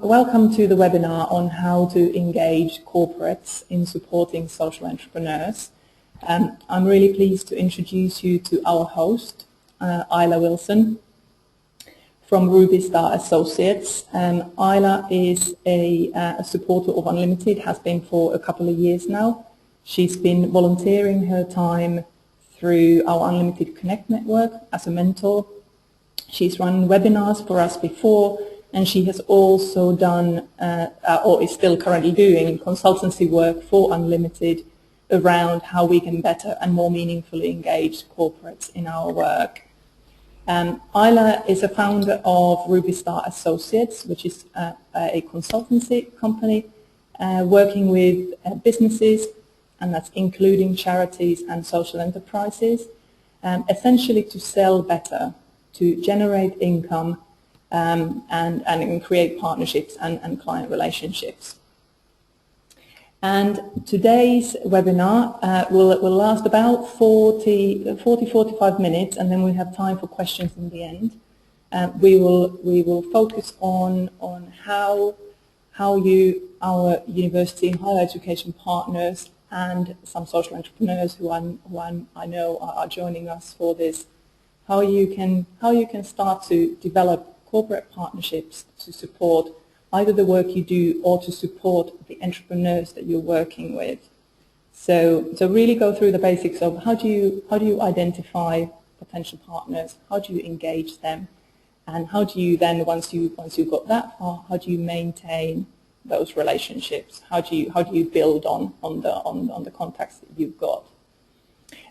welcome to the webinar on how to engage corporates in supporting social entrepreneurs. I'm really pleased to introduce you to our host, Isla Wilson from Ruby Star Associates. Isla is a supporter of Unlimited, has been for a couple of years now. She's been volunteering her time through our Unlimited Connect network as a mentor. She's run webinars for us before, and she has also done, or is still currently doing, consultancy work for Unlimited around how we can better and more meaningfully engage corporates in our work. Isla is a founder of Ruby Star Associates, which is a consultancy company working with businesses, and that's including charities and social enterprises, essentially to sell better, to generate income, and create partnerships and client relationships. And today's webinar will last about 40-45 minutes, and then we have time for questions in the end. We will focus on how you, our university and higher education partners, and some social entrepreneurs who I know are joining us for this, how you can start to develop corporate partnerships to support either the work you do or to support the entrepreneurs that you're working with. So really go through the basics of how do you identify potential partners, how do you engage them, and how do you then, once you've got that far, how do you maintain those relationships? How do you build on the contacts that you've got?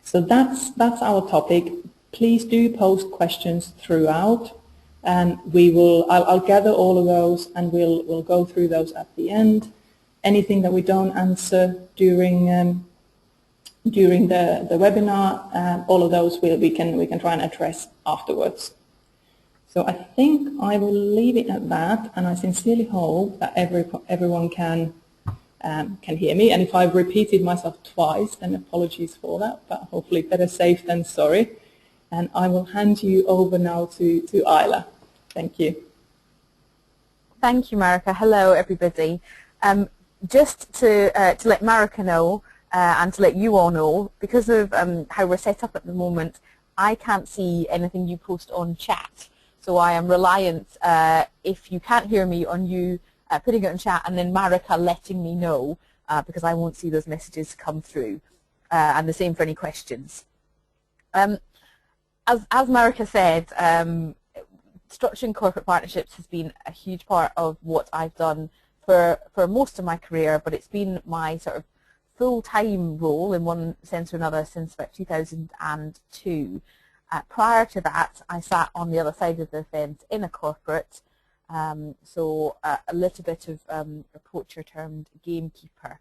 So that's our topic. Please do post questions throughout. And I'll gather all of those, and we'll go through those at the end. Anything that we don't answer during the webinar, all of those we can try and address afterwards. So I think I will leave it at that, and I sincerely hope that everyone can hear me. And if I've repeated myself twice, then apologies for that. But hopefully, better safe than sorry. And I will hand you over now to Isla. Thank you. Thank you, Marika. Hello, everybody. Just to let Marika know and to let you all know, because of how we're set up at the moment, I can't see anything you post on chat. So I am reliant, if you can't hear me, on you putting it in chat and then Marika letting me know, because I won't see those messages come through. And the same for any questions. As Marika said, structuring corporate partnerships has been a huge part of what I've done for most of my career, but it's been my sort of full-time role in one sense or another since about 2002. Prior to that, I sat on the other side of the fence in a corporate, so a little bit of a poacher turned gamekeeper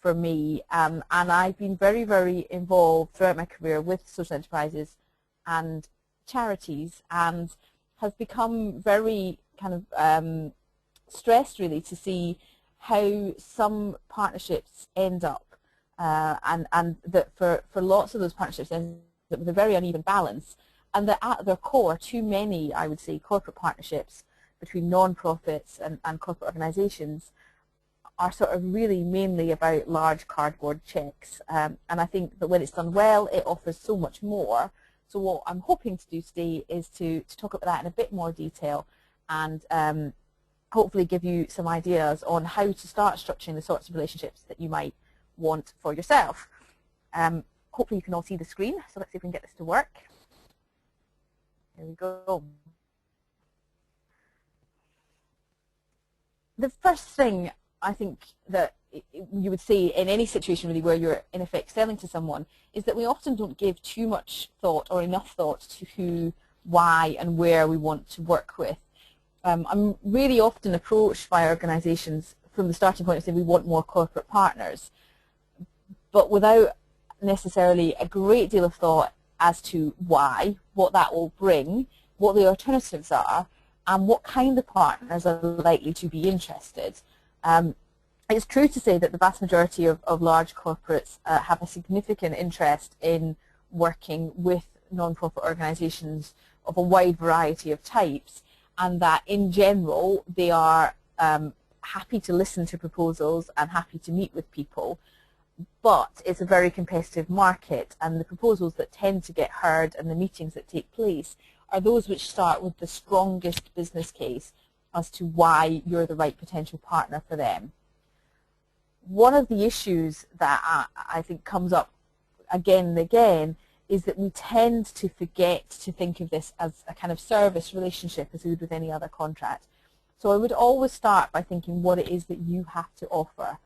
for me, and I've been very, very involved throughout my career with social enterprises and charities, and have become very kind of stressed really to see how some partnerships end up, and that for lots of those partnerships end up with a very uneven balance, and that at their core too many, I would say, corporate partnerships between non-profits and corporate organisations are sort of really mainly about large cardboard checks, and I think that when it's done well it offers so much more. So what I'm hoping to do today is to talk about that in a bit more detail, and hopefully give you some ideas on how to start structuring the sorts of relationships that you might want for yourself. Hopefully you can all see the screen, so let's see if we can get this to work. Here we go. The first thing I think that you would say in any situation really where you're in effect selling to someone is that we often don't give too much thought or enough thought to who, why and where we want to work with. I'm really often approached by organisations from the starting point of saying we want more corporate partners, but without necessarily a great deal of thought as to why, what that will bring, what the alternatives are, and what kind of partners are likely to be interested. It's true to say that the vast majority of large corporates have a significant interest in working with non-profit organisations of a wide variety of types, and that in general they are happy to listen to proposals and happy to meet with people, but it's a very competitive market, and the proposals that tend to get heard and the meetings that take place are those which start with the strongest business case as to why you're the right potential partner for them. One of the issues that I think comes up again and again is that we tend to forget to think of this as a kind of service relationship as we would with any other contract. So I would always start by thinking what it is that you have to offer.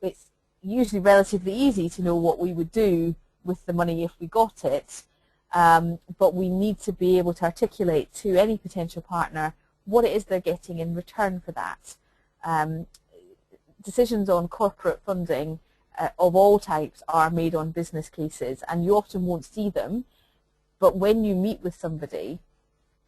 It's usually relatively easy to know what we would do with the money if we got it, but we need to be able to articulate to any potential partner what it is they're getting in return for that. Decisions on corporate funding of all types are made on business cases, and you often won't see them, but when you meet with somebody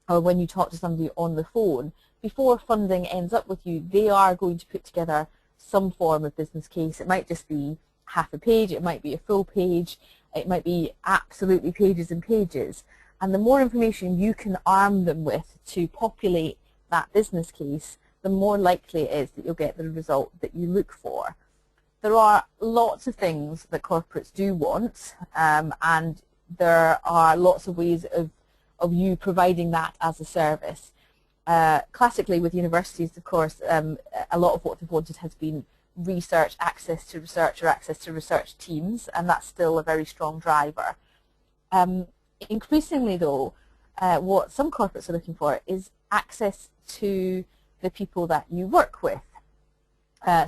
or when you talk to somebody on the phone, before funding ends up with you, they are going to put together some form of business case. It might just be half a page, it might be a full page, it might be absolutely pages and pages, and the more information you can arm them with to populate that business case, the more likely it is that you'll get the result that you look for. There are lots of things that corporates do want, and there are lots of ways of you providing that as a service. Classically with universities, of course, a lot of what they've wanted has been research, access to research or access to research teams, and that's still a very strong driver. Increasingly though, what some corporates are looking for is access to the people that you work with.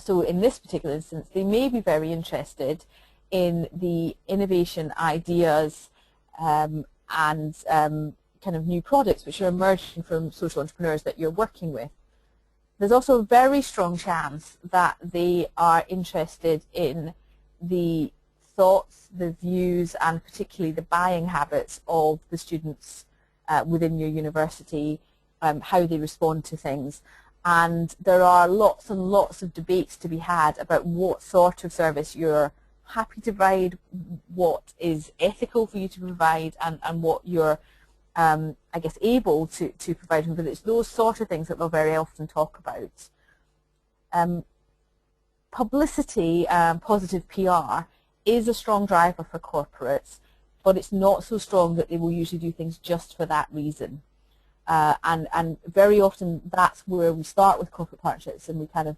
So in this particular instance, they may be very interested in the innovation ideas and kind of new products which are emerging from social entrepreneurs that you're working with. There's also a very strong chance that they are interested in the thoughts, the views, and particularly the buying habits of the students within your university, how they respond to things. And there are lots and lots of debates to be had about what sort of service you're happy to provide, what is ethical for you to provide, and what you're, I guess, able to provide them. But it's those sort of things that they'll very often talk about. Publicity, positive PR, is a strong driver for corporates, but it's not so strong that they will usually do things just for that reason. And very often that's where we start with corporate partnerships, and we kind of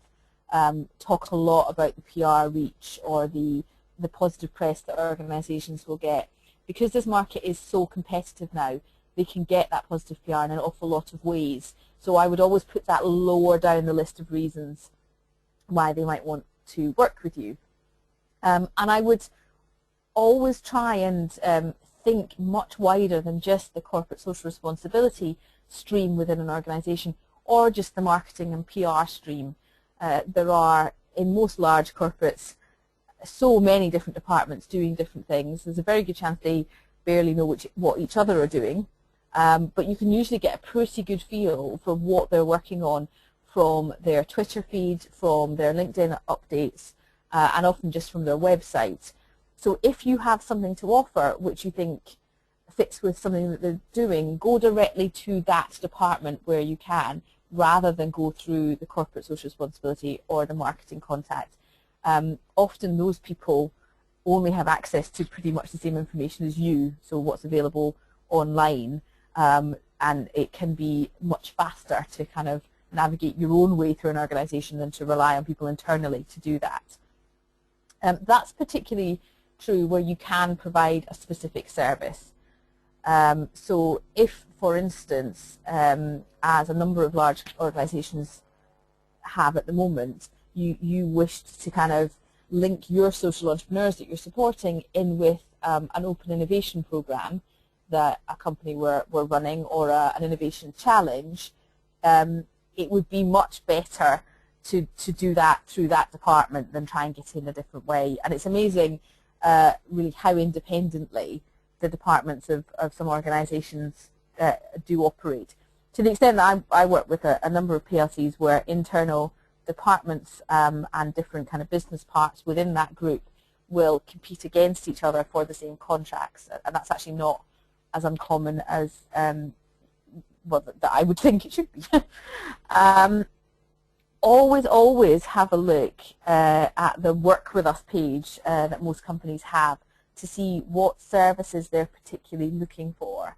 talk a lot about the PR reach or the positive press that organisations will get. Because this market is so competitive now, they can get that positive PR in an awful lot of ways. So I would always put that lower down the list of reasons why they might want to work with you. And I would always try and think much wider than just the corporate social responsibility stream within an organisation or just the marketing and PR stream. There are, in most large corporates, so many different departments doing different things. There's a very good chance they barely know what each other are doing, but you can usually get a pretty good feel for what they're working on from their Twitter feed, from their LinkedIn updates, and often just from their website. So if you have something to offer which you think fits with something that they're doing, go directly to that department where you can, rather than go through the corporate social responsibility or the marketing contact. Often those people only have access to pretty much the same information as you, so what's available online, and it can be much faster to kind of navigate your own way through an organisation than to rely on people internally to do that. That's particularly true where you can provide a specific service. So if, for instance, as a number of large organisations have at the moment, you wished to kind of link your social entrepreneurs that you're supporting in with an open innovation programme that a company were running, or an innovation challenge, it would be much better to do that through that department than try and get in a different way. And it's amazing really how independently the departments of some organisations do operate. To the extent that I work with a number of PLCs where internal departments and different kind of business parts within that group will compete against each other for the same contracts, and that's actually not as uncommon as well, that I would think it should be. always have a look at the Work With Us page that most companies have to see what services they're particularly looking for.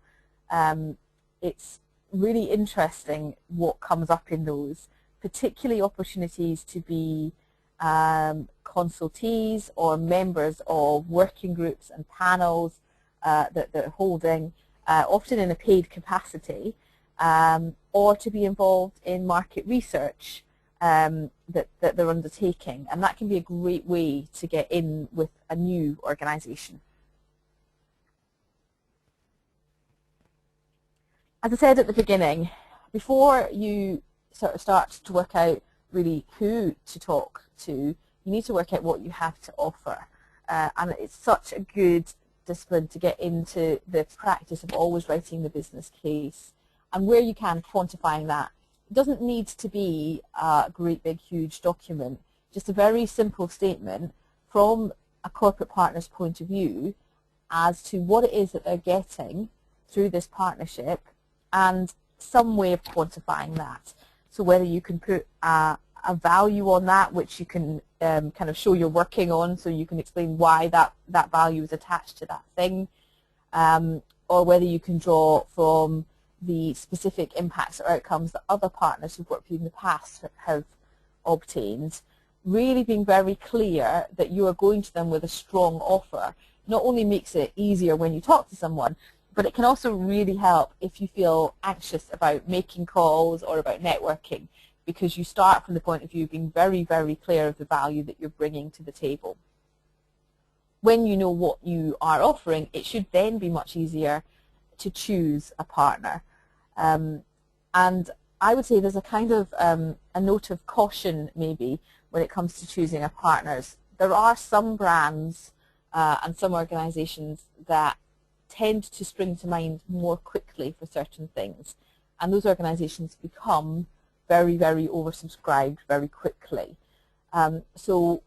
It's really interesting what comes up in those, particularly opportunities to be consultees or members of working groups and panels that they're holding, often in a paid capacity, or to be involved in market research that they're undertaking. And that can be a great way to get in with a new organisation. As I said at the beginning, before you sort of start to work out really who to talk to, you need to work out what you have to offer. And it's such a good discipline to get into the practice of always writing the business case, and where you can, quantifying that. It doesn't need to be a great big huge document, just a very simple statement from a corporate partner's point of view as to what it is that they're getting through this partnership, and some way of quantifying that. So whether you can put a value on that, which you can kind of show you're working on, so you can explain why that value is attached to that thing, or whether you can draw from the specific impacts or outcomes that other partners who've worked with you in the past have obtained. Really being very clear that you are going to them with a strong offer not only makes it easier when you talk to someone, but it can also really help if you feel anxious about making calls or about networking, because you start from the point of view of being very, very clear of the value that you're bringing to the table. When you know what you are offering, it should then be much easier to choose a partner. And I would say there's a kind of a note of caution maybe when it comes to choosing a partners. There are some brands and some organizations that tend to spring to mind more quickly for certain things, and those organizations become very, very oversubscribed very quickly. So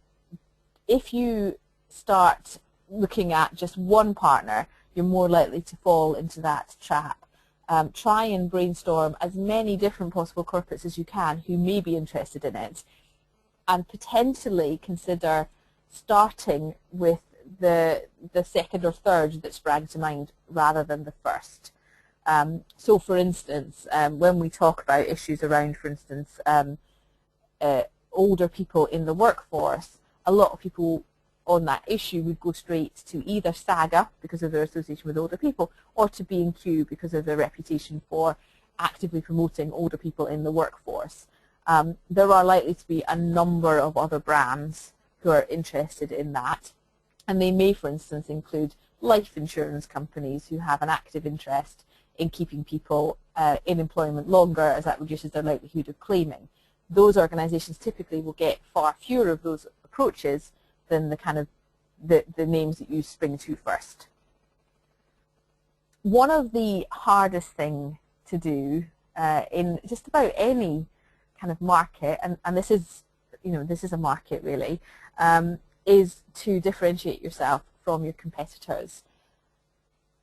if you start looking at just one partner, you're more likely to fall into that trap. Try and brainstorm as many different possible corporates as you can who may be interested in it, and potentially consider starting with the second or third that sprang to mind rather than the first. So for instance, when we talk about issues around, for instance, older people in the workforce, a lot of people on that issue would go straight to either SAGA because of their association with older people, or to B&Q because of their reputation for actively promoting older people in the workforce. There are likely to be a number of other brands who are interested in that, and they may, for instance, include life insurance companies who have an active interest in keeping people in employment longer, as that reduces their likelihood of claiming. Those organizations typically will get far fewer of those approaches than the kind of the names that you spring to first. One of the hardest things to do in just about any kind of market, and this is, this is a market really, is to differentiate yourself from your competitors.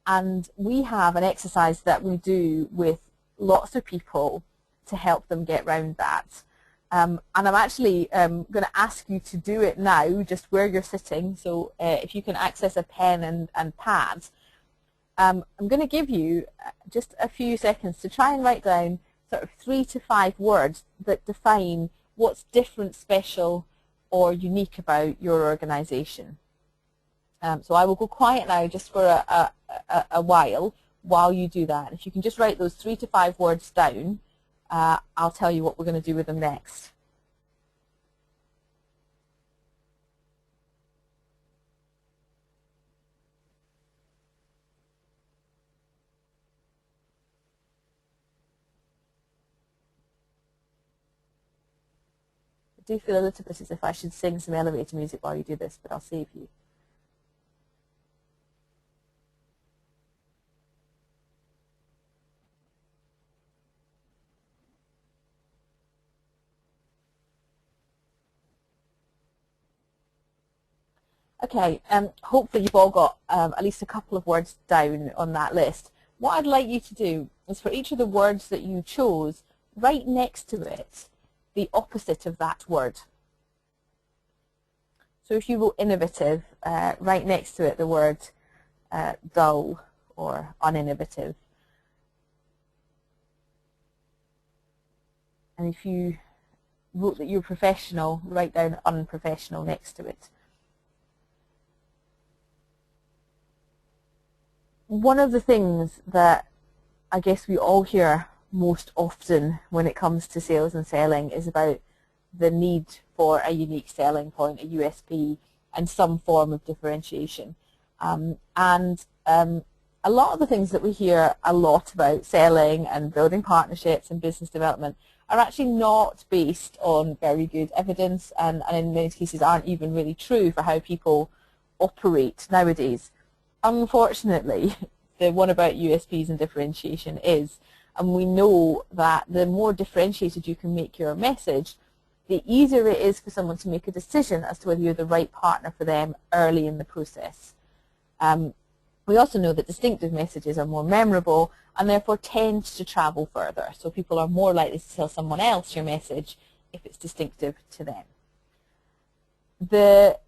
And we have an exercise that we do with lots of people to help them get around that. And I'm actually going to ask you to do it now, just where you're sitting. So if you can access a pen and pad, I'm going to give you just a few seconds to try and write down sort of 3 to 5 words that define what's different, special, or unique about your organization. So I will go quiet now just for a while you do that. If you can just write those 3 to 5 words down, I'll tell you what we're going to do with them next. I do feel a little bit as if I should sing some elevator music while you do this, but I'll save you. Okay, hopefully you've all got at least a couple of words down on that list. What I'd like you to do is, for each of the words that you chose, right next to it, the opposite of that word. So if you wrote innovative, right next to it the word dull or uninnovative. And if you wrote that you're professional, write down unprofessional next to it. One of the things that I guess we all hear most often when it comes to sales and selling is about the need for a unique selling point, a USP, and some form of differentiation. A lot of the things that we hear a lot about selling and building partnerships and business development are actually not based on very good evidence, and in many cases aren't even really true for how people operate nowadays. Unfortunately, the one about USPs and differentiation is, and we know that the more differentiated you can make your message, the easier it is for someone to make a decision as to whether you're the right partner for them early in the process. We also know that distinctive messages are more memorable and therefore tend to travel further. So people are more likely to tell someone else your message if it's distinctive to them. The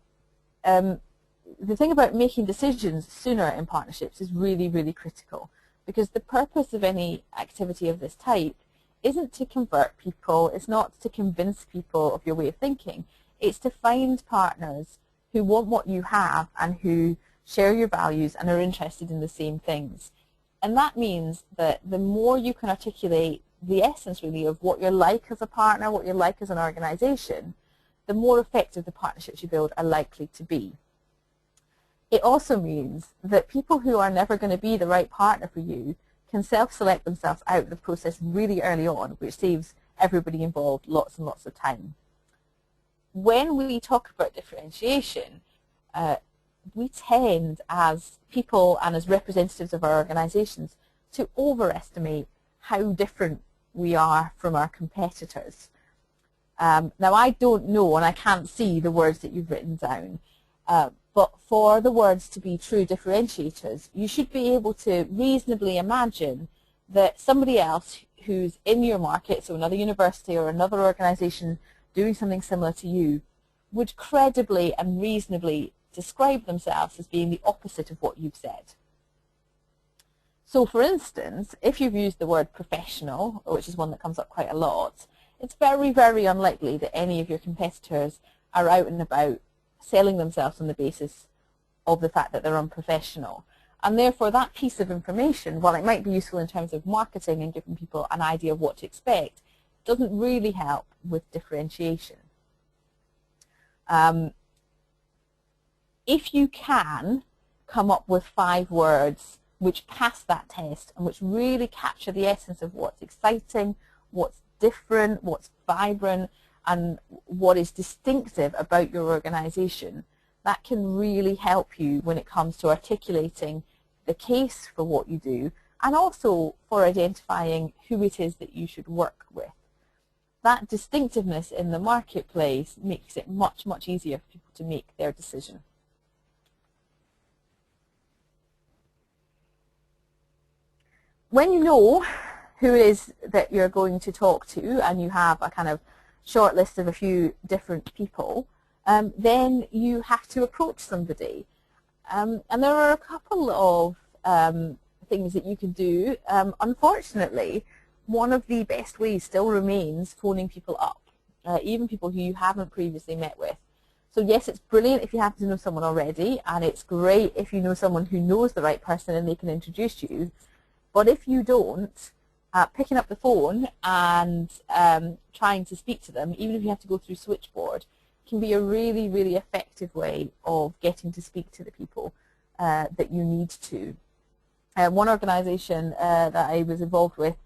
thing about making decisions sooner in partnerships is really, really critical, because the purpose of any activity of this type isn't to convert people, it's not to convince people of your way of thinking, it's to find partners who want what you have and who share your values and are interested in the same things. And that means that the more you can articulate the essence really of what you're like as a partner, what you're like as an organization, the more effective the partnerships you build are likely to be. It also means that people who are never going to be the right partner for you can self-select themselves out of the process really early on, which saves everybody involved lots and lots of time. When we talk about differentiation, we tend as people and as representatives of our organizations to overestimate how different we are from our competitors. Now I don't know and I can't see the words that you've written down, but for the words to be true differentiators, you should be able to reasonably imagine that somebody else who's in your market, so another university or another organization doing something similar to you, would credibly and reasonably describe themselves as being the opposite of what you've said. So for instance, if you've used the word professional, which is one that comes up quite a lot, it's very, very unlikely that any of your competitors are out and about selling themselves on the basis of the fact that they're unprofessional. And therefore that piece of information, while it might be useful in terms of marketing and giving people an idea of what to expect, doesn't really help with differentiation. If you can come up with 5 words which pass that test and which really capture the essence of what's exciting, what's different, what's vibrant, and what is distinctive about your organization, that can really help you when it comes to articulating the case for what you do and also for identifying who it is that you should work with. That distinctiveness in the marketplace makes it much, much easier for people to make their decision. When you know who it is that you're going to talk to and you have a kind of short list of a few different people, then you have to approach somebody. And there are a couple of things that you can do. Unfortunately, one of the best ways still remains phoning people up, even people who you haven't previously met with. So yes, it's brilliant if you happen to know someone already, and it's great if you know someone who knows the right person and they can introduce you. But if you don't, picking up the phone and trying to speak to them, even if you have to go through switchboard, can be a really, really effective way of getting to speak to the people that you need to. One organization that I was involved with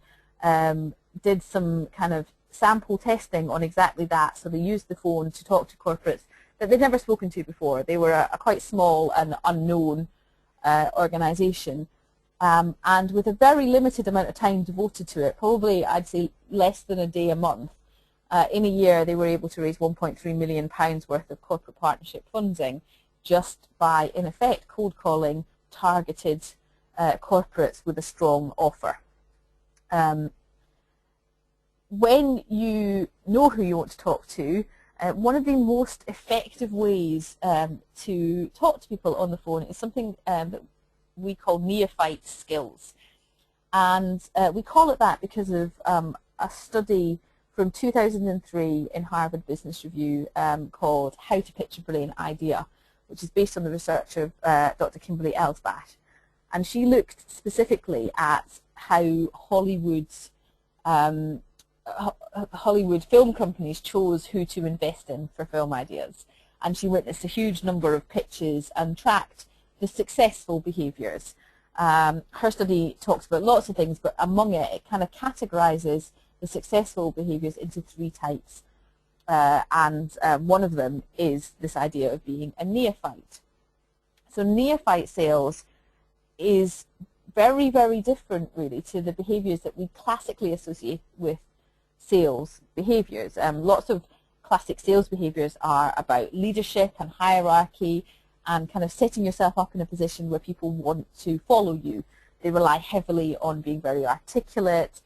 did some kind of sample testing on exactly that. So they used the phone to talk to corporates that they'd never spoken to before. They were a quite small and unknown organization. And with a very limited amount of time devoted to it, probably I'd say less than a day a month, in a year they were able to raise £1.3 million worth of corporate partnership funding just by, in effect, cold calling targeted corporates with a strong offer. when you know who you want to talk to, one of the most effective ways to talk to people on the phone is something that we call neophyte skills. And we call it that because of a study from 2003 in Harvard Business Review called How to Pitch a Brilliant Idea, which is based on the research of Dr. Kimberly Elsbach. And she looked specifically at how Hollywood film companies chose who to invest in for film ideas. And she witnessed a huge number of pitches and tracked the successful behaviours. Her study talks about lots of things, but among it, it kind of categorises the successful behaviours into 3 types. And one of them is this idea of being a neophyte. So neophyte sales is very, very different really to the behaviours that we classically associate with sales behaviours. Lots of classic sales behaviours are about leadership and hierarchy and kind of setting yourself up in a position where people want to follow you. They rely heavily on being very articulate,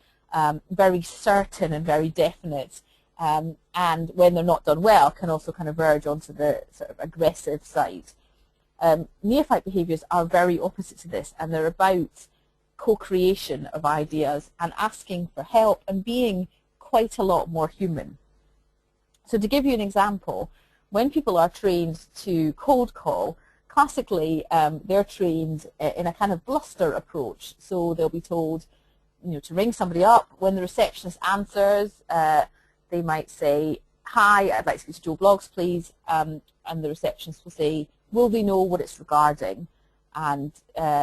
very certain and very definite, and when they're not done well can also kind of verge onto the sort of aggressive side. Neophyte behaviours are very opposite to this, and they're about co-creation of ideas and asking for help and being quite a lot more human. So to give you an example, when people are trained to cold call, classically they're trained in a kind of bluster approach. So they'll be told, you know, to ring somebody up. When the receptionist answers, they might say, "Hi, I'd like to speak to Joe Bloggs, please," and the receptionist will say, "Will they know what it's regarding?" And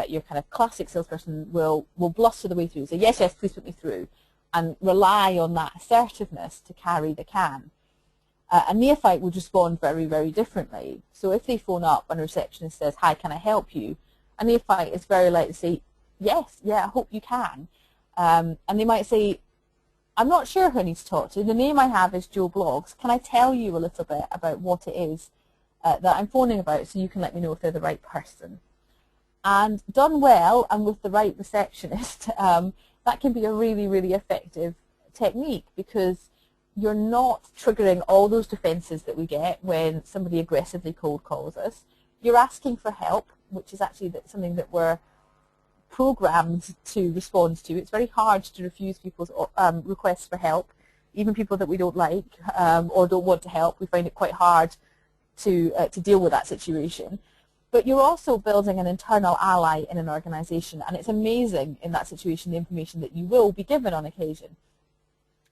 your kind of classic salesperson will bluster the way through, say, "Yes, yes, please put me through," and rely on that assertiveness to carry the can. A neophyte would respond very, very differently. So if they phone up and a receptionist says, "Hi, can I help you?" a neophyte is very likely to say, "Yes, yeah, I hope you can." And they might say, "I'm not sure who I need to talk to. The name I have is Joe Bloggs. Can I tell you a little bit about what it is that I'm phoning about so you can let me know if they're the right person?" And done well and with the right receptionist, that can be a really, really effective technique, because you're not triggering all those defenses that we get when somebody aggressively cold calls us. You're asking for help, which is actually something that we're programmed to respond to. It's very hard to refuse people's requests for help, even people that we don't like or don't want to help. We find it quite hard to deal with that situation. But you're also building an internal ally in an organization, and it's amazing in that situation the information that you will be given on occasion.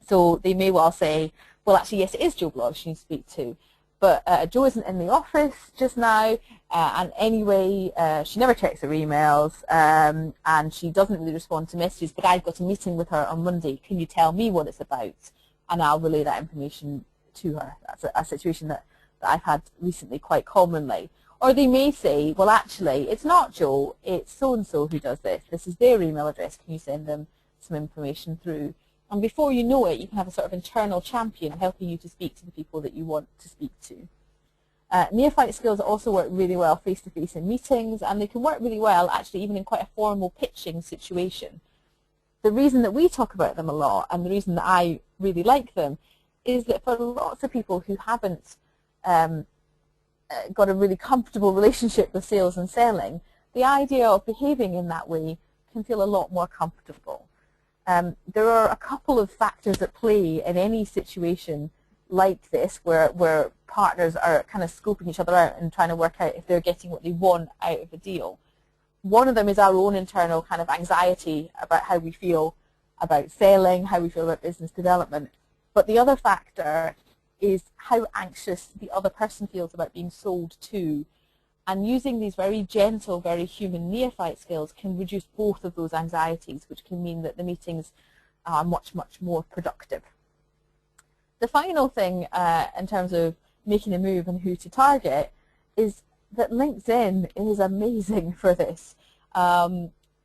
So they may well say, "Well, actually, yes, it is Joe Bloggs you need to speak to, but Joe isn't in the office just now, and anyway, she never checks her emails, and she doesn't really respond to messages, but I've got a meeting with her on Monday. Can you tell me what it's about?" And I'll relay that information to her. That's a situation that I've had recently quite commonly. Or they may say, "Well, actually, it's not Joe, it's so-and-so who does this. This is their email address. Can you send them some information through?" And before you know it, you can have a sort of internal champion helping you to speak to the people that you want to speak to. Neophyte skills also work really well face-to-face in meetings, and they can work really well actually even in quite a formal pitching situation. The reason that we talk about them a lot, and the reason that I really like them, is that for lots of people who haven't got a really comfortable relationship with sales and selling, the idea of behaving in that way can feel a lot more comfortable. There are a couple of factors at play in any situation like this where partners are kind of scoping each other out and trying to work out if they're getting what they want out of a deal. One of them is our own internal kind of anxiety about how we feel about selling, how we feel about business development. But the other factor is how anxious the other person feels about being sold to. And using these very gentle, very human neophyte skills can reduce both of those anxieties, which can mean that the meetings are much, much more productive. The final thing in terms of making a move and who to target is that LinkedIn is amazing for this.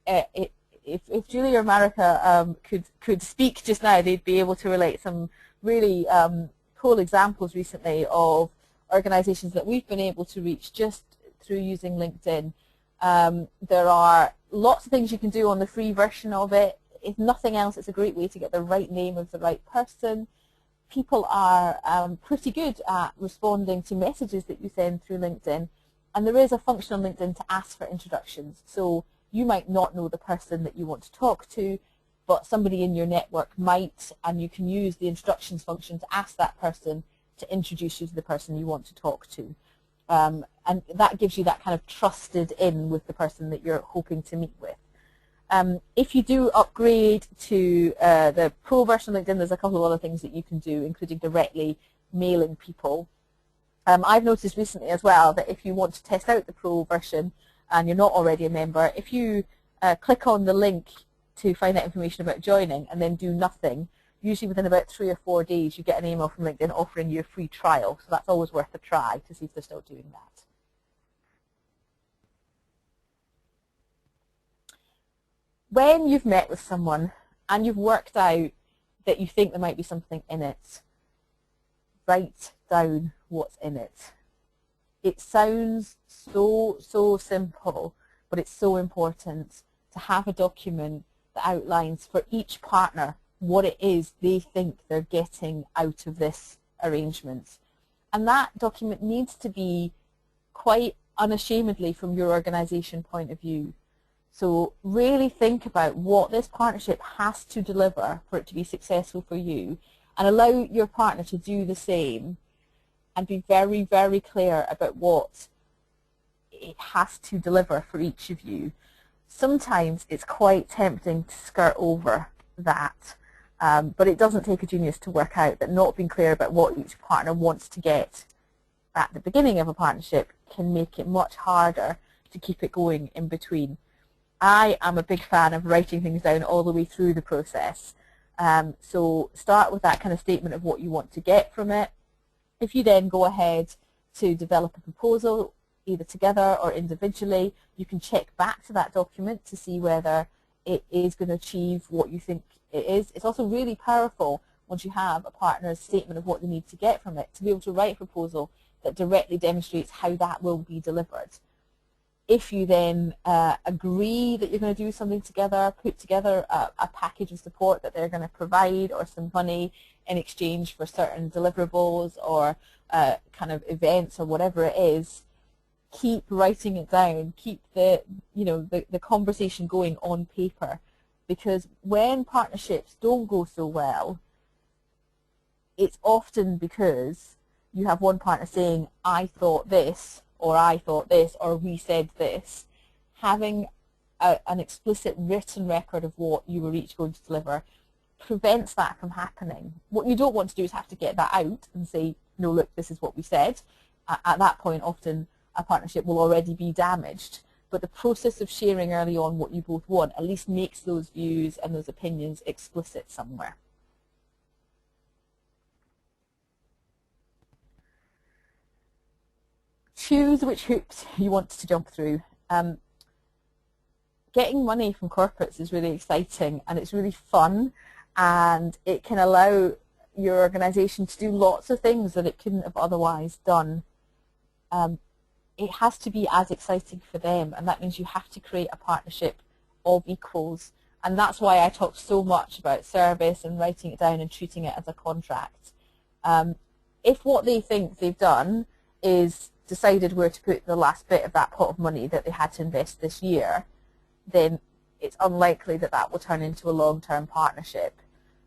If Julie or Marika could speak just now, they'd be able to relate some really cool examples recently of organizations that we've been able to reach just through using LinkedIn. There are lots of things you can do on the free version of it. if nothing else, it's a great way to get the right name of the right person. People are pretty good at responding to messages that you send through LinkedIn, and there is a function on LinkedIn to ask for introductions. So you might not know the person that you want to talk to, but somebody in your network might, and you can use the introductions function to ask that person to introduce you to the person you want to talk to. And that gives you that kind of trusted in with the person that you're hoping to meet with. If you do upgrade to the Pro version of LinkedIn, there's a couple of other things that you can do, including directly mailing people. I've noticed recently as well that if you want to test out the Pro version and you're not already a member, if you click on the link to find out information about joining and then do nothing, usually within about 3 or 4 days you get an email from LinkedIn offering you a free trial. So that's always worth a try to see if they're still doing that. When you've met with someone and you've worked out that you think there might be something in it, write down what's in it. It sounds so simple, but it's so important to have a document that outlines for each partner what it is they think they're getting out of this arrangement. And that document needs to be quite unashamedly from your organization point of view. So really think about what this partnership has to deliver for it to be successful for you, and allow your partner to do the same, and be very, very clear about what it has to deliver for each of you. Sometimes it's quite tempting to skirt over that, but it doesn't take a genius to work out that not being clear about what each partner wants to get at the beginning of a partnership can make it much harder to keep it going in between. I am a big fan of writing things down all the way through the process. So start with that kind of statement of what you want to get from it. If you then go ahead to develop a proposal, either together or individually, you can check back to that document to see whether it is going to achieve what you think it is. It's also really powerful once you have a partner's statement of what they need to get from it to be able to write a proposal that directly demonstrates how that will be delivered. If you then agree that you're going to do something together, put together a package of support that they're going to provide, or some money in exchange for certain deliverables or kind of events or whatever it is, keep writing it down. Keep the conversation going on paper, because when partnerships don't go so well, it's often because you have one partner saying, "I thought this," or "I thought this," or "we said this." Having an explicit written record of what you were each going to deliver prevents that from happening. What you don't want to do is have to get that out and say, "No, look, this is what we said." At that point, often a partnership will already be damaged. But the process of sharing early on what you both want at least makes those views and those opinions explicit somewhere. Choose which hoops you want to jump through. Getting money from corporates is really exciting, and it's really fun, and it can allow your organization to do lots of things that it couldn't have otherwise done. It has to be as exciting for them, and that means you have to create a partnership of equals. And that's why I talk so much about service and writing it down and treating it as a contract. If what they think they've done is decided where to put the last bit of that pot of money that they had to invest this year, then it's unlikely that that will turn into a long-term partnership.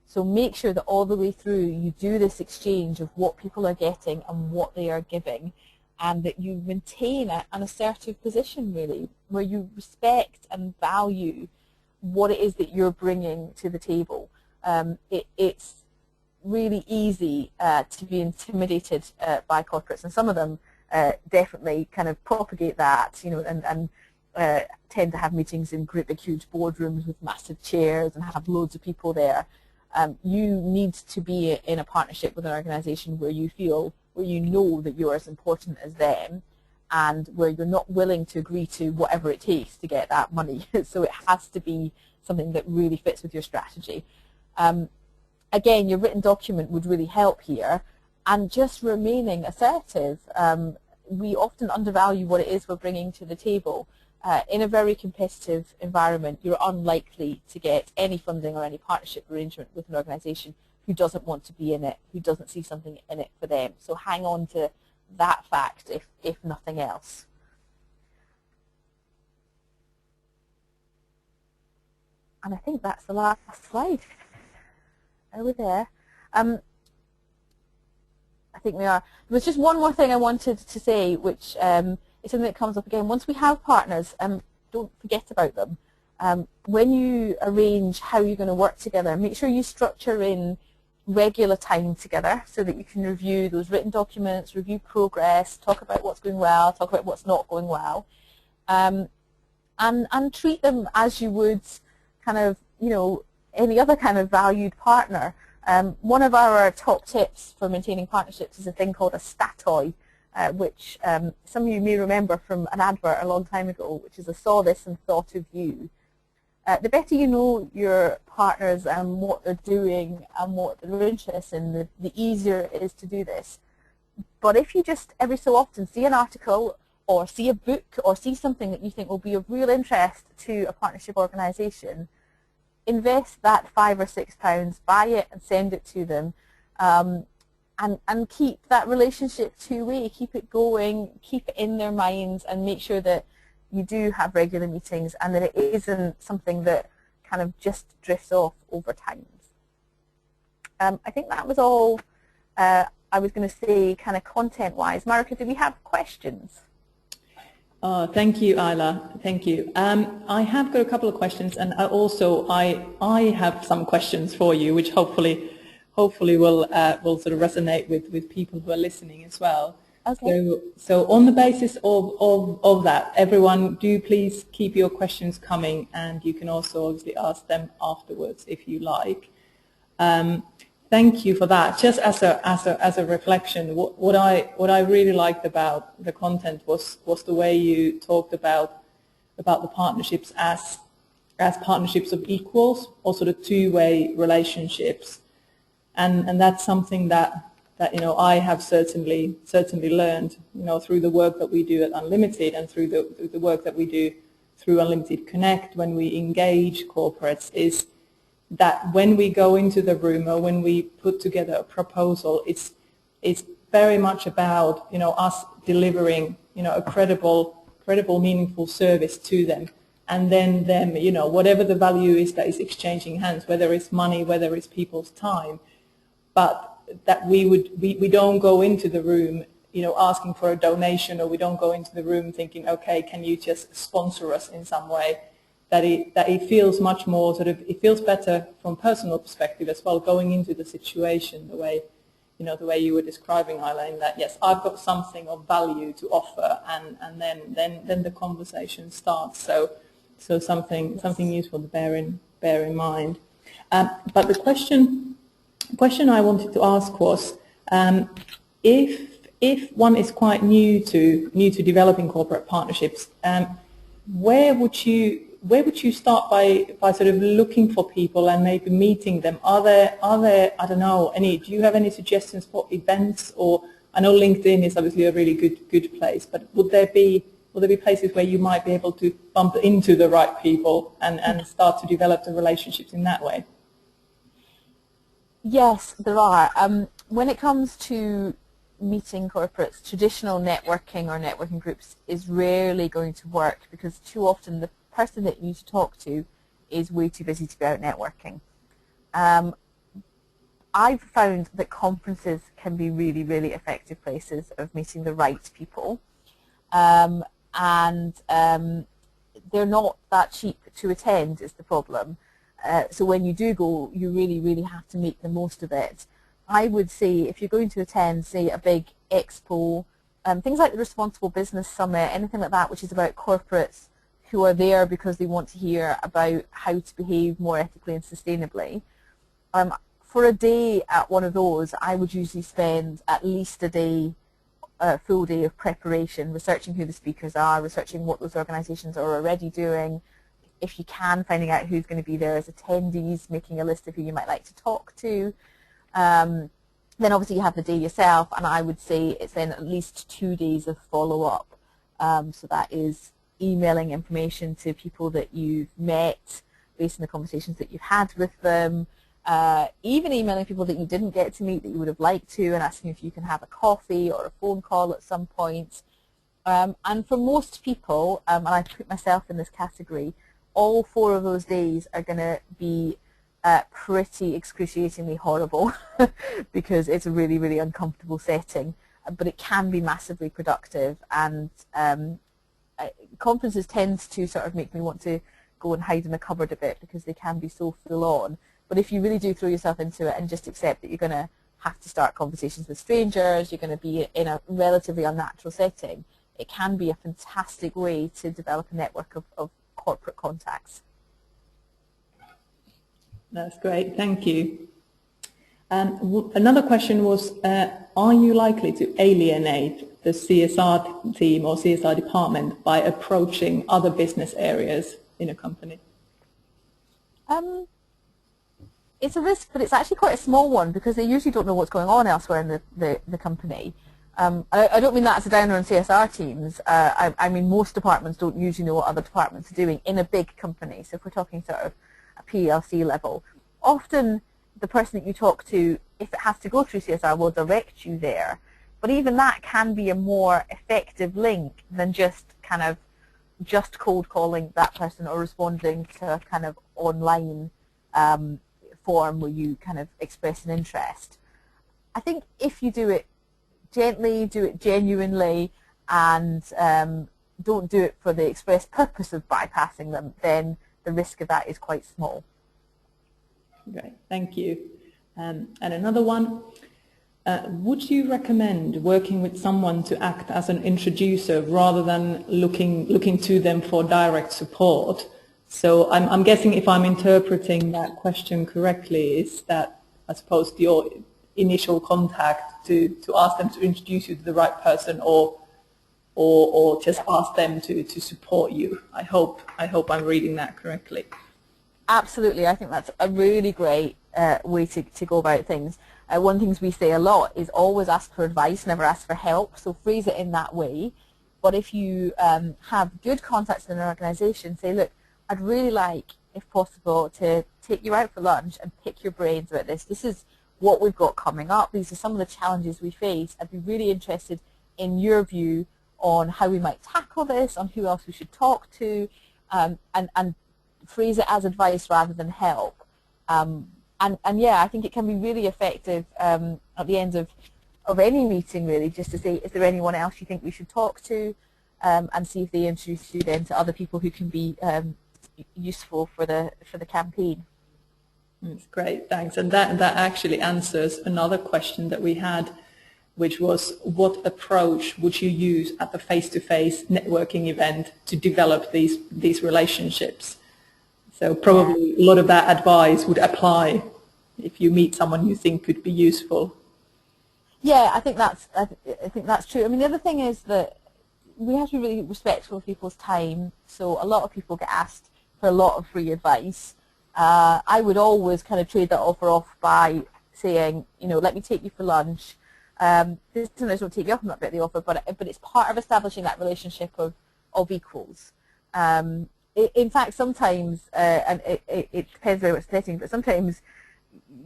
So make sure that all the way through you do this exchange of what people are getting and what they are giving, and that you maintain an assertive position, really, where you respect and value what it is that you're bringing to the table. It's really easy to be intimidated by corporates, and some of them definitely kind of propagate that, and tend to have meetings in great big huge boardrooms with massive chairs and have loads of people there. You need to be in a partnership with an organization where you know that you're as important as them, and where you're not willing to agree to whatever it takes to get that money. So it has to be something that really fits with your strategy. Again, your written document would really help here, and just remaining assertive. We often undervalue what it is we're bringing to the table, in a very competitive environment, you're unlikely to get any funding or any partnership arrangement with an organisation who doesn't want to be in it, who doesn't see something in it for them. So hang on to that fact if nothing else. And I think that's the last slide. Are we there? I think we are. There was just one more thing I wanted to say, which is something that comes up again. Once we have partners, don't forget about them. When you arrange how you're going to work together, make sure you structure in regular time together so that you can review those written documents, review progress, talk about what's going well, talk about what's not going well, and treat them as you would kind of, any other kind of valued partner. One of our top tips for maintaining partnerships is a thing called a statoi, which some of you may remember from an advert a long time ago, which is a saw this and thought of you. The better you know your partners and what they're doing and what they're interested in, the easier it is to do this. But if you just every so often see an article or see a book or see something that you think will be of real interest to a partnership organisation, invest that £5 or £6, buy it and send it to them, and keep that relationship two-way, keep it going, keep it in their minds, and make sure that you do have regular meetings and that it isn't something that kind of just drifts off over time. I think that was all I was going to say kind of content-wise. Marika, do we have questions? Thank you, Isla. Thank you. I have got a couple of questions, and also I have some questions for you, which hopefully will sort of resonate with people who are listening as well. Okay. So on the basis of that, everyone, do please keep your questions coming, and you can also obviously ask them afterwards if you like. Thank you for that. Just as a reflection, what I really liked about the content was the way you talked about the partnerships as partnerships of equals, or sort of two-way relationships, and that's something that I have certainly learned through the work that we do at Unlimited, and through the work that we do through Unlimited Connect when we engage corporates, is that when we go into the room or when we put together a proposal, it's very much about us delivering a credible, meaningful service to them, and then them whatever the value is that is exchanging hands, whether it's money, whether it's people's time, but that we don't go into the room asking for a donation, or we don't go into the room thinking, okay, can you just sponsor us in some way. That it feels much more it feels better from a personal perspective as well, going into the situation the way you were describing, Isla, in that, yes, I've got something of value to offer, and then the conversation starts. So something useful to bear in mind. But the question I wanted to ask was, if one is quite new to developing corporate partnerships, where would you start by sort of looking for people and maybe meeting them? Are there I don't know, do you have any suggestions for events? Or I know LinkedIn is obviously a really good place, but would there be places where you might be able to bump into the right people and start to develop the relationships in that way? Yes, there are. When it comes to meeting corporates, traditional networking or networking groups is rarely going to work, because too often the person that you need to talk to is way too busy to be out networking. I've found that conferences can be really, really effective places of meeting the right people, and they're not that cheap to attend is the problem. So when you do go, you really, really have to make the most of it. I would say if you're going to attend, say, a big expo, things like the Responsible Business Summit, anything like that, which is about corporates who are there because they want to hear about how to behave more ethically and sustainably. For a day at one of those, I would usually spend at least a day, a full day of preparation, researching who the speakers are, researching what those organisations are already doing, if you can, finding out who's going to be there as attendees, making a list of who you might like to talk to. Then obviously you have the day yourself, and I would say it's then at least 2 days of follow-up. So that is emailing information to people that you've met based on the conversations that you've had with them, even emailing people that you didn't get to meet that you would have liked to and asking if you can have a coffee or a phone call at some point. And for most people, and I put myself in this category, all 4 of those days are going to be pretty excruciatingly horrible because it's a really, really uncomfortable setting, but it can be massively productive, and conferences tend to sort of make me want to go and hide in a cupboard a bit because they can be so full on. But if you really do throw yourself into it and just accept that you're going to have to start conversations with strangers, you're going to be in a relatively unnatural setting, it can be a fantastic way to develop a network of corporate contacts. That's great, thank you. Another question was, are you likely to alienate the CSR team or CSR department by approaching other business areas in a company? It's a risk, but it's actually quite a small one because they usually don't know what's going on elsewhere in the company. I don't mean that as a downer on CSR teams. I mean most departments don't usually know what other departments are doing in a big company. So if we're talking sort of a PLC level, often the person that you talk to, if it has to go through CSR, will direct you there. But even that can be a more effective link than just kind of just cold calling that person or responding to a kind of online form where you kind of express an interest. I think if you do it gently, do it genuinely, and don't do it for the express purpose of bypassing them, then the risk of that is quite small. Great, thank you. And another one, would you recommend working with someone to act as an introducer rather than looking to them for direct support? So I'm guessing, if I'm interpreting that question correctly, is that, I suppose, your initial contact to ask them to introduce you to the right person, or just ask them to support you. I hope I'm reading that correctly. Absolutely, I think that's a really great way to go about things. One of the things we say a lot is always ask for advice, never ask for help, so phrase it in that way. But if you have good contacts in an organisation, say, look, I'd really like, if possible, to take you out for lunch and pick your brains about this. This is what we've got coming up. These are some of the challenges we face. I'd be really interested in your view on how we might tackle this, on who else we should talk to, and phrase it as advice rather than help. And yeah, I think it can be really effective at the end of any meeting, really, just to say, is there anyone else you think we should talk to, and see if they introduce you then to other people who can be useful for the campaign. That's great, thanks. And that actually answers another question that we had, which was, what approach would you use at the face-to-face networking event to develop these relationships? So probably a lot of that advice would apply if you meet someone you think could be useful. Yeah, I think that's true. I mean, the other thing is that we have to be really respectful of people's time. So a lot of people get asked for a lot of free advice. I would always kind of trade that offer off by saying, you know, let me take you for lunch. Sometimes don't take you up on that bit of the offer, but it's part of establishing that relationship of equals. In fact, sometimes, and it depends very much on the setting, but sometimes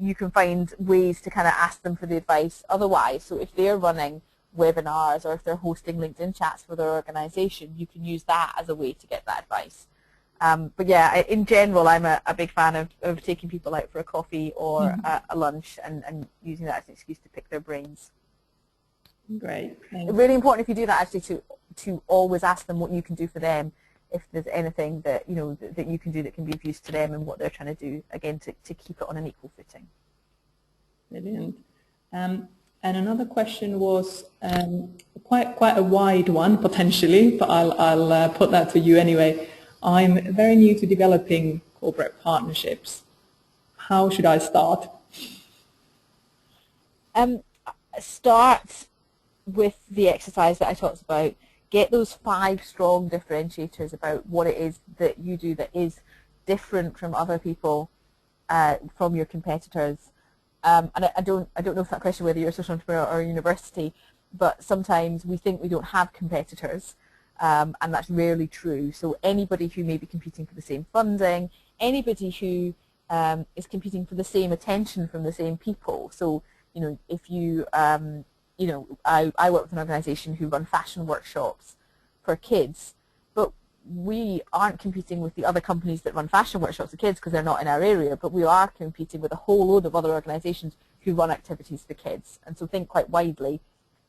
you can find ways to kind of ask them for the advice otherwise. So if they're running webinars or if they're hosting LinkedIn chats for their organisation, you can use that as a way to get that advice. But yeah, in general, I'm a big fan of taking people out for a coffee or a lunch and using that as an excuse to pick their brains. Great. Thanks. Really important if you do that, actually, to always ask them what you can do for them, if there's anything that that you can do that can be of use to them and what they're trying to do, again, to keep it on an equal footing. Brilliant. And another question was quite a wide one potentially, but I'll put that to you anyway. I'm very new to developing corporate partnerships. How should I start? Start with the exercise that I talked about. Get those 5 strong differentiators about what it is that you do that is different from other people, from your competitors. And I don't know if that question whether you're a social entrepreneur or a university, but sometimes we think we don't have competitors. and that's rarely true. So anybody who may be competing for the same funding, anybody who is competing for the same attention from the same people. So, you know, if you, you know, I work with an organisation who run fashion workshops for kids, but we aren't competing with the other companies that run fashion workshops for kids because they're not in our area, but we are competing with a whole load of other organisations who run activities for kids. And so think quite widely.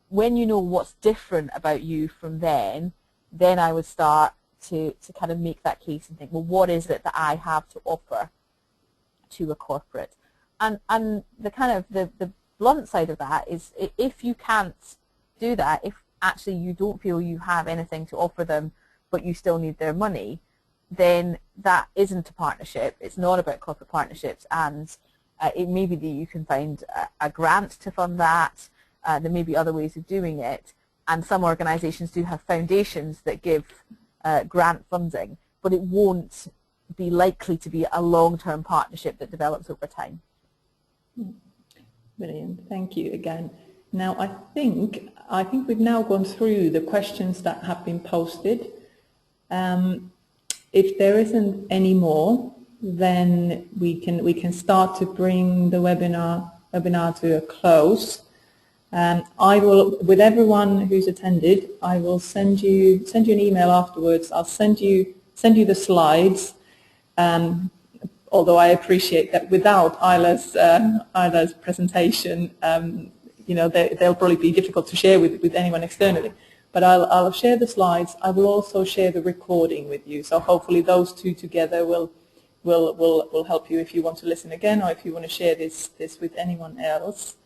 When you know what's different about you from then I would start to kind of make that case and think, well, what is it that I have to offer to a corporate? And the kind of the blunt side of that is, if you can't do that, if actually you don't feel you have anything to offer them but you still need their money, then that isn't a partnership. It's not about corporate partnerships, and it may be that you can find a grant to fund that. There may be other ways of doing it, and some organisations do have foundations that give grant funding, but it won't be likely to be a long-term partnership that develops over time. Brilliant, thank you again. Now I think we've now gone through the questions that have been posted. If there isn't any more, then we can start to bring the webinar to a close. I will, with everyone who's attended, I will send you an email afterwards. I'll send you the slides. Although I appreciate that without Isla's presentation, you know, they'll probably be difficult to share with anyone externally. But I'll share the slides. I will also share the recording with you. So hopefully those two together will help you if you want to listen again, or if you want to share this with anyone else.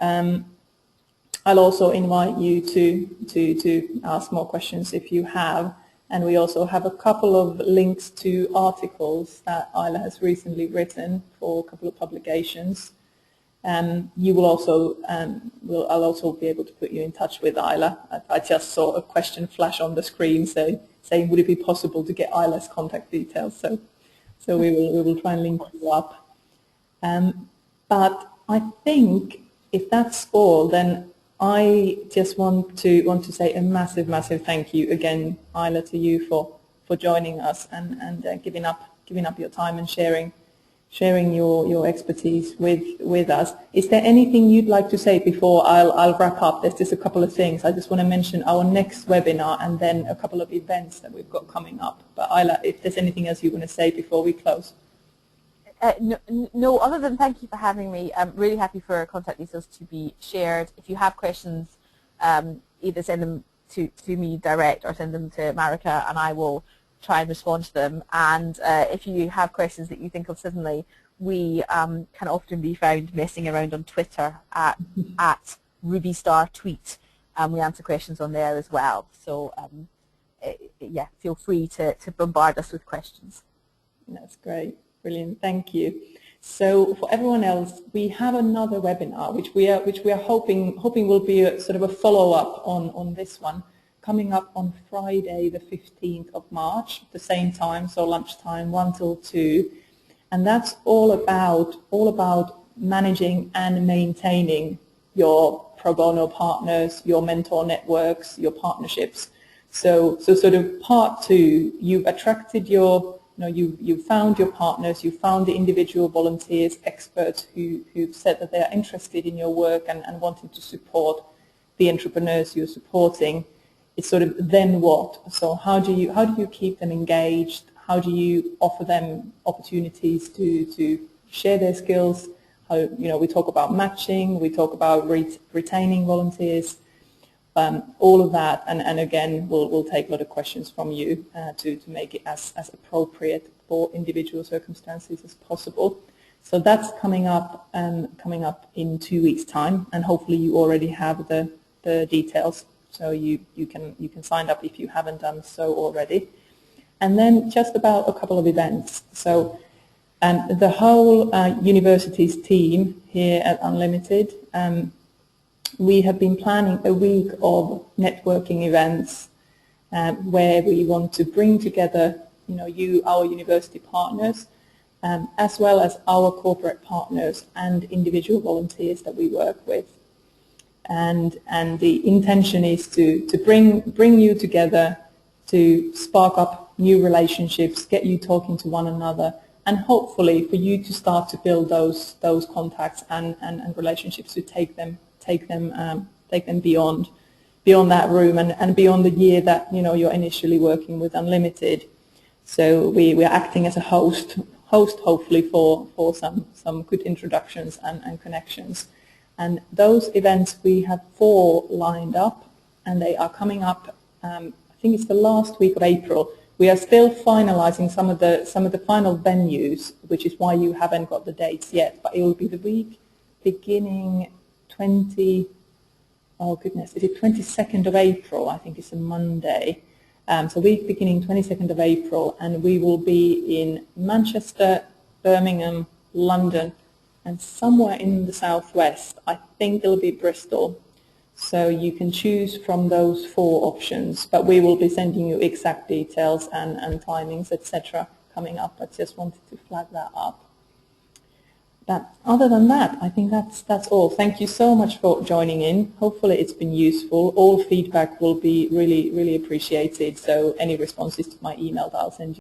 I'll also invite you to ask more questions if you have. And we also have a couple of links to articles that Isla has recently written for a couple of publications. You will also, I'll also be able to put you in touch with Isla. I just saw a question flash on the screen saying, would it be possible to get Isla's contact details? So we will try and link you up. But I think if that's all, then I just want to say a massive thank you again, Isla, to you for joining us and giving up your time and sharing your expertise with us. Is there anything you'd like to say before I'll wrap up? There's just a couple of things. I just want to mention our next webinar and then a couple of events that we've got coming up. But Isla, if there's anything else you want to say before we close. No, other than thank you for having me. I'm really happy for contact details to be shared. If you have questions, either send them to me direct or send them to Marika, and I will try and respond to them. And if you have questions that you think of suddenly, we can often be found messing around on Twitter at RubyStarTweet, and we answer questions on there as well. So yeah, feel free to bombard us with questions. That's great. Brilliant, thank you. So for everyone else, we have another webinar which we are hoping will be a sort of a follow-up on this one, coming up on Friday the 15th of March at the same time, so lunchtime 1 till 2, and that's all about managing and maintaining your pro bono partners, your mentor networks, your partnerships. So sort of part 2, you've attracted your you found your partners, you found the individual volunteers, experts who've said that they are interested in your work and wanting to support the entrepreneurs you're supporting. It's sort of then what? So how do you keep them engaged? How do you offer them opportunities to share their skills? How, we talk about matching, we talk about retaining volunteers. All of that, and again, we'll take a lot of questions from you to make it as appropriate for individual circumstances as possible. So that's coming up in 2 weeks' time, and hopefully you already have the details, so you can sign up if you haven't done so already. And then just about a couple of events. So the whole university's team here at Unlimited. We have been planning a week of networking events where we want to bring together, our university partners, as well as our corporate partners and individual volunteers that we work with. and the intention is to bring you together, to spark up new relationships, get you talking to one another, and hopefully for you to start to build those contacts and relationships, to take them beyond that room and beyond the year that you're initially working with Unlimited. So we are acting as a host hopefully for some good introductions and connections. And those events, we have 4 lined up, and they are coming up. I think it's the last week of April. We are still finalising some of the final venues, which is why you haven't got the dates yet. But it will be the week beginning is it 22nd of April? I think it's a Monday. So week beginning 22nd of April, and we will be in Manchester, Birmingham, London, and somewhere in the southwest. I think it'll be Bristol. So you can choose from those 4 options, but we will be sending you exact details and timings, etc. coming up. I just wanted to flag that up. But other than that, I think that's all. Thank you so much for joining in. Hopefully it's been useful. All feedback will be really, really appreciated. So any responses to my email that I'll send you